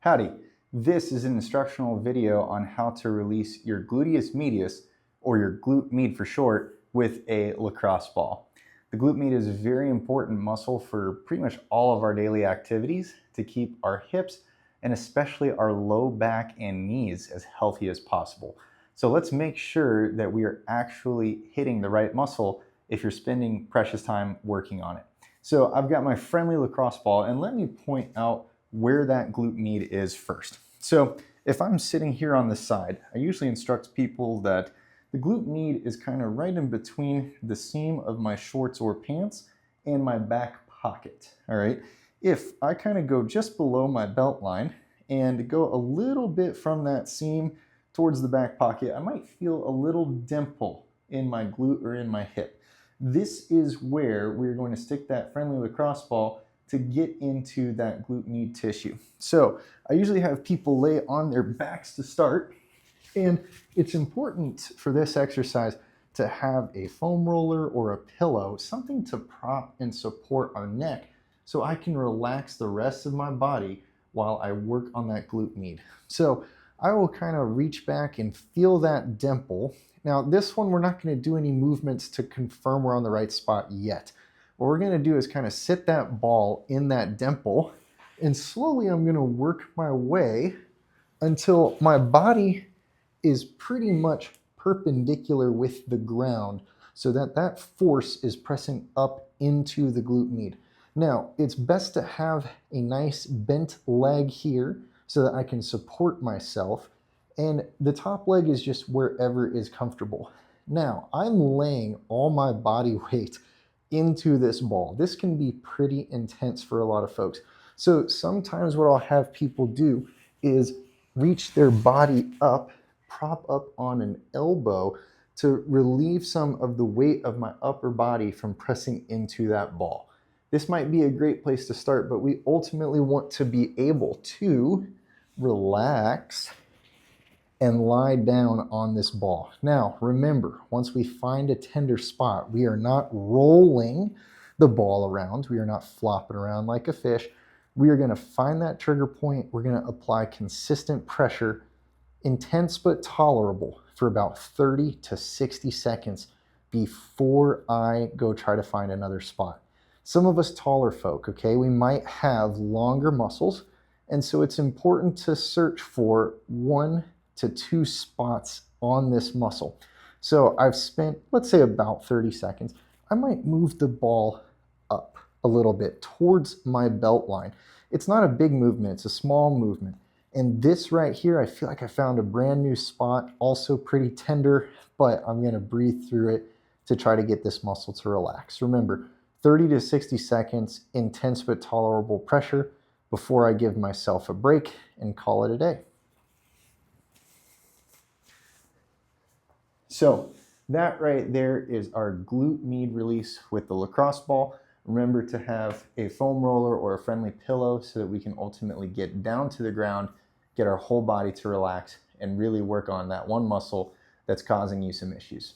Howdy, this is an instructional video on how to release your gluteus medius, or your glute med for short, with a lacrosse ball. The glute med is a very important muscle for pretty much all of our daily activities to keep our hips and especially our low back and knees as healthy as possible. So let's make sure that we are actually hitting the right muscle if you're spending precious time working on it. So I've got my friendly lacrosse ball, and let me point out where that glute med is first. So if I'm sitting here on the side, I usually instruct people that the glute med is kind of right in between the seam of my shorts or pants and my back pocket, all right? If I kind of go just below my belt line and go a little bit from that seam towards the back pocket, I might feel a little dimple in my glute or in my hip. This is where we're going to stick that friendly lacrosse ball to get into that glute med tissue. So I usually have people lay on their backs to start, and it's important for this exercise to have a foam roller or a pillow, something to prop and support our neck so I can relax the rest of my body while I work on that glute med. So I will kind of reach back and feel that dimple. Now this one, we're not going to do any movements to confirm we're on the right spot yet. What we're going to do is kind of sit that ball in that dimple, and slowly I'm going to work my way until my body is pretty much perpendicular with the ground so that that force is pressing up into the glute med. Now, it's best to have a nice bent leg here so that I can support myself, and the top leg is just wherever is comfortable. Now, I'm laying all my body weight into this ball. This can be pretty intense for a lot of folks. So sometimes what I'll have people do is reach their body up, prop up on an elbow to relieve some of the weight of my upper body from pressing into that ball. This might be a great place to start, but we ultimately want to be able to relax and lie down on this ball. Now, remember, once we find a tender spot, we are not rolling the ball around. We are not flopping around like a fish. We are going to find that trigger point. We're going to apply consistent pressure, intense but tolerable, for about 30 to 60 seconds before I go try to find another spot. Some of us taller folk, okay, we might have longer muscles, and so it's important to search for 1 to 2 spots on this muscle. So I've spent, let's say, about 30 seconds. I might move the ball up a little bit towards my belt line. It's not a big movement, it's a small movement. And this right here, I feel like I found a brand new spot, also pretty tender, but I'm gonna breathe through it to try to get this muscle to relax. Remember, 30 to 60 seconds, intense but tolerable pressure before I give myself a break and call it a day. So that right there is our glute med release with the lacrosse ball. Remember to have a foam roller or a friendly pillow so that we can ultimately get down to the ground, get our whole body to relax, and really work on that one muscle that's causing you some issues.